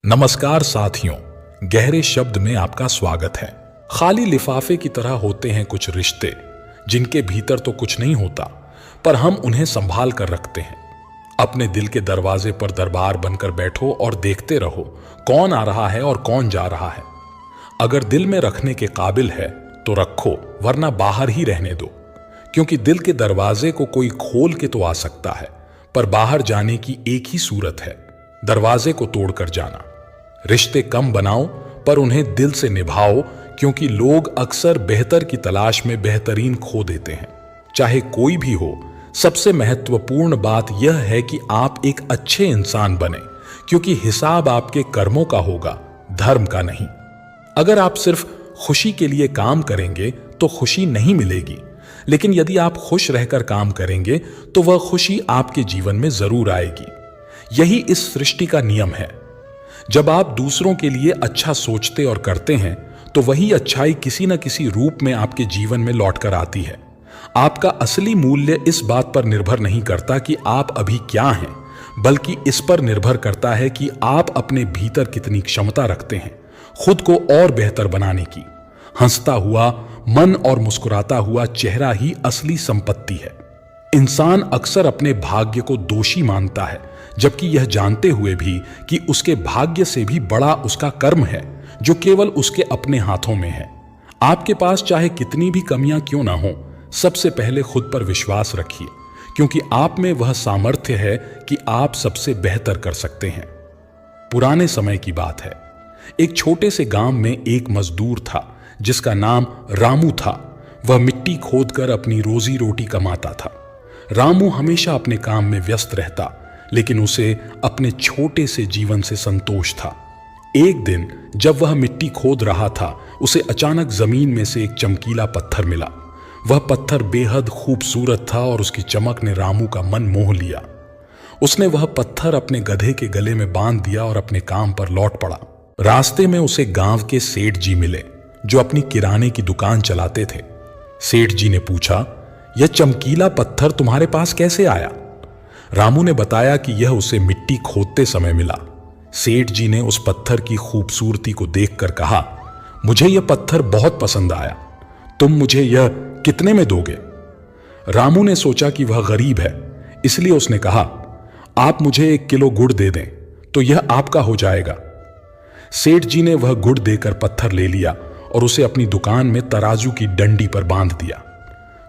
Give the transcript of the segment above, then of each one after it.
नमस्कार साथियों, गहरे शब्द में आपका स्वागत है। खाली लिफाफे की तरह होते हैं कुछ रिश्ते, जिनके भीतर तो कुछ नहीं होता, पर हम उन्हें संभाल कर रखते हैं। अपने दिल के दरवाजे पर दरबार बनकर बैठो और देखते रहो कौन आ रहा है और कौन जा रहा है। अगर दिल में रखने के काबिल है तो रखो, वरना बाहर ही रहने दो, क्योंकि दिल के दरवाजे को कोई खोल के तो आ सकता है, पर बाहर जाने की एक ही सूरत है, दरवाजे को तोड़कर जाना। रिश्ते कम बनाओ पर उन्हें दिल से निभाओ, क्योंकि लोग अक्सर बेहतर की तलाश में बेहतरीन खो देते हैं। चाहे कोई भी हो, सबसे महत्वपूर्ण बात यह है कि आप एक अच्छे इंसान बने, क्योंकि हिसाब आपके कर्मों का होगा, धर्म का नहीं। अगर आप सिर्फ खुशी के लिए काम करेंगे तो खुशी नहीं मिलेगी, लेकिन यदि आप खुश रहकर काम करेंगे तो वह खुशी आपके जीवन में जरूर आएगी। यही इस सृष्टि का नियम है। जब आप दूसरों के लिए अच्छा सोचते और करते हैं तो वही अच्छाई किसी न किसी रूप में आपके जीवन में लौटकर आती है। आपका असली मूल्य इस बात पर निर्भर नहीं करता कि आप अभी क्या हैं, बल्कि इस पर निर्भर करता है कि आप अपने भीतर कितनी क्षमता रखते हैं खुद को और बेहतर बनाने की। हंसता हुआ मन और मुस्कुराता हुआ चेहरा ही असली संपत्ति है। इंसान अक्सर अपने भाग्य को दोषी मानता है, जबकि यह जानते हुए भी कि उसके भाग्य से भी बड़ा उसका कर्म है, जो केवल उसके अपने हाथों में है। आपके पास चाहे कितनी भी कमियां क्यों ना हो, सबसे पहले खुद पर विश्वास रखिए, क्योंकि आप में वह सामर्थ्य है कि आप सबसे बेहतर कर सकते हैं। पुराने समय की बात है। एक छोटे से गांव में एक मजदूर था जिसका नाम रामू था। वह मिट्टी खोदकर अपनी रोजी रोटी कमाता था। रामू हमेशा अपने काम में व्यस्त रहता, लेकिन उसे अपने छोटे से जीवन से संतोष था। एक दिन जब वह मिट्टी खोद रहा था, उसे अचानक जमीन में से एक चमकीला पत्थर मिला। वह पत्थर बेहद खूबसूरत था और उसकी चमक ने रामू का मन मोह लिया। उसने वह पत्थर अपने गधे के गले में बांध दिया और अपने काम पर लौट पड़ा। रास्ते में उसे गांव के सेठ जी मिले, जो अपनी किराने की दुकान चलाते थे। सेठ जी ने पूछा, यह चमकीला पत्थर तुम्हारे पास कैसे आया? रामू ने बताया कि यह उसे मिट्टी खोदते समय मिला। सेठ जी ने उस पत्थर की खूबसूरती को देखकर कहा, मुझे यह पत्थर बहुत पसंद आया, तुम मुझे यह कितने में दोगे? रामू ने सोचा कि वह गरीब है, इसलिए उसने कहा, आप मुझे 1 किलो गुड़ दे दें तो यह आपका हो जाएगा। सेठ जी ने वह गुड़ देकर पत्थर ले लिया और उसे अपनी दुकान में तराजू की डंडी पर बांध दिया।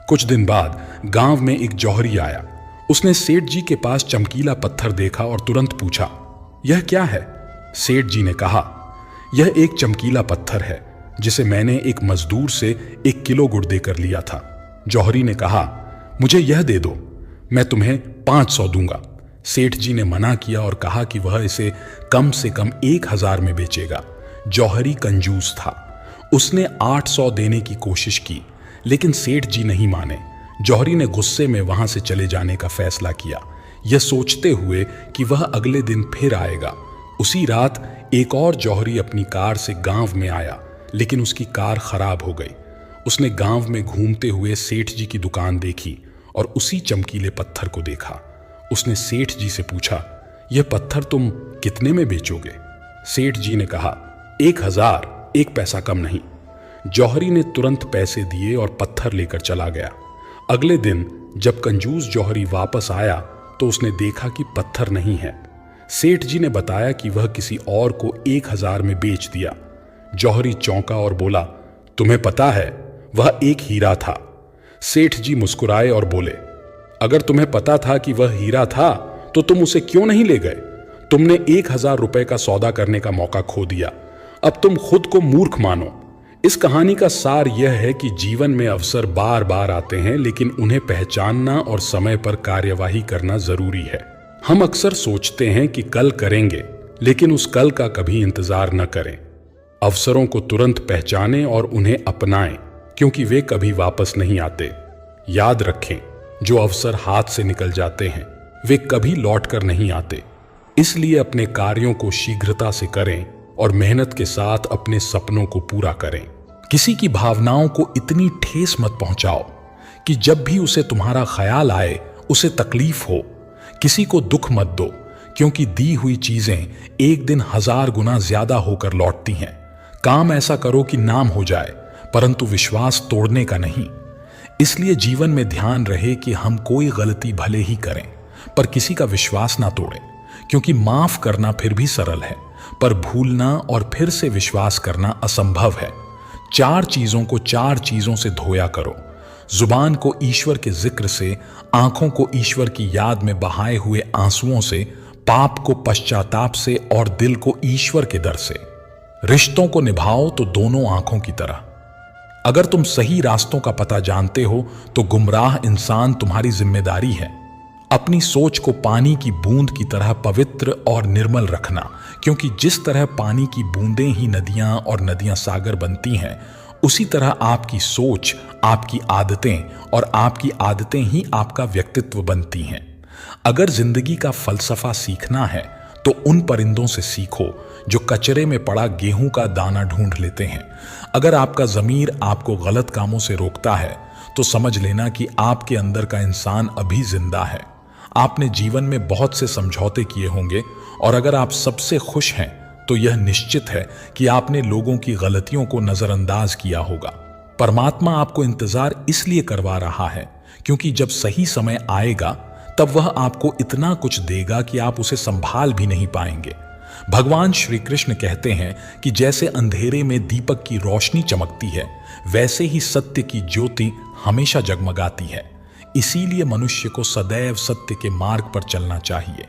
कुछ दिन बाद गांव में एक जौहरी आया। उसने सेठ जी के पास चमकीला पत्थर देखा और तुरंत पूछा, यह क्या है? सेठ जी ने कहा, यह एक चमकीला पत्थर है जिसे मैंने एक मजदूर से 1 किलो गुड़ देकर लिया था। जौहरी ने कहा, मुझे यह दे दो, मैं तुम्हें 500 दूंगा। सेठ जी ने मना किया और कहा कि वह इसे कम से कम 1000 में बेचेगा। जौहरी कंजूस था। उसने 800 देने की कोशिश की, लेकिन सेठ जी नहीं माने। जौहरी ने गुस्से में वहां से चले जाने का फैसला किया, यह सोचते हुए कि वह अगले दिन फिर आएगा। उसी रात एक और जौहरी अपनी कार से गांव में आया, लेकिन उसकी कार खराब हो गई। उसने गांव में घूमते हुए सेठ जी की दुकान देखी और उसी चमकीले पत्थर को देखा। उसने सेठ जी से पूछा, यह पत्थर तुम कितने में बेचोगे? सेठ जी ने कहा, 1000, 1 पैसा कम नहीं। जौहरी ने तुरंत पैसे दिए और पत्थर लेकर चला गया। अगले दिन जब कंजूस जौहरी वापस आया तो उसने देखा कि पत्थर नहीं है। सेठ जी ने बताया कि वह किसी और को 1000 में बेच दिया। जौहरी चौंका और बोला, तुम्हें पता है वह एक हीरा था। सेठ जी मुस्कुराए और बोले, अगर तुम्हें पता था कि वह हीरा था तो तुम उसे क्यों नहीं ले गए? तुमने 1000 रुपए का सौदा करने का मौका खो दिया। अब तुम खुद को मूर्ख मानो। इस कहानी का सार यह है कि जीवन में अवसर बार बार आते हैं, लेकिन उन्हें पहचानना और समय पर कार्यवाही करना जरूरी है। हम अक्सर सोचते हैं कि कल करेंगे, लेकिन उस कल का कभी इंतजार न करें। अवसरों को तुरंत पहचानें और उन्हें अपनाएं, क्योंकि वे कभी वापस नहीं आते। याद रखें, जो अवसर हाथ से निकल जाते हैं वे कभी लौट कर नहीं आते। इसलिए अपने कार्यों को शीघ्रता से करें और मेहनत के साथ अपने सपनों को पूरा करें। किसी की भावनाओं को इतनी ठेस मत पहुंचाओ कि जब भी उसे तुम्हारा ख्याल आए उसे तकलीफ हो। किसी को दुख मत दो क्योंकि दी हुई चीजें एक दिन 1000 गुना ज्यादा होकर लौटती हैं। काम ऐसा करो कि नाम हो जाए, परंतु विश्वास तोड़ने का नहीं। इसलिए जीवन में ध्यान रहे कि हम कोई गलती भले ही करें, पर किसी का विश्वास ना तोड़ें, क्योंकि माफ करना फिर भी सरल है, पर भूलना और फिर से विश्वास करना असंभव है। 4 चीजों को 4 चीजों से धोया करो। जुबान को ईश्वर के जिक्र से, आंखों को ईश्वर की याद में बहाए हुए आंसुओं से, पाप को पश्चाताप से और दिल को ईश्वर के दर से। रिश्तों को निभाओ तो दोनों आंखों की तरह। अगर तुम सही रास्तों का पता जानते हो तो गुमराह इंसान तुम्हारी जिम्मेदारी है। अपनी सोच को पानी की बूंद की तरह पवित्र और निर्मल रखना, क्योंकि जिस तरह पानी की बूंदें ही नदियां और नदियां सागर बनती हैं, उसी तरह आपकी सोच, आपकी आदतें और आपकी आदतें ही आपका व्यक्तित्व बनती हैं। अगर जिंदगी का फलसफा सीखना है तो उन परिंदों से सीखो जो कचरे में पड़ा गेहूं का दाना ढूंढ लेते हैं। अगर आपका ज़मीर आपको गलत कामों से रोकता है तो समझ लेना कि आपके अंदर का इंसान अभी जिंदा है। आपने जीवन में बहुत से समझौते किए होंगे, और अगर आप सबसे खुश हैं तो यह निश्चित है कि आपने लोगों की गलतियों को नजरअंदाज किया होगा। परमात्मा आपको इंतजार इसलिए करवा रहा है क्योंकि जब सही समय आएगा तब वह आपको इतना कुछ देगा कि आप उसे संभाल भी नहीं पाएंगे। भगवान श्री कृष्ण कहते हैं कि जैसे अंधेरे में दीपक की रोशनी चमकती है, वैसे ही सत्य की ज्योति हमेशा जगमगाती है। इसीलिए मनुष्य को सदैव सत्य के मार्ग पर चलना चाहिए।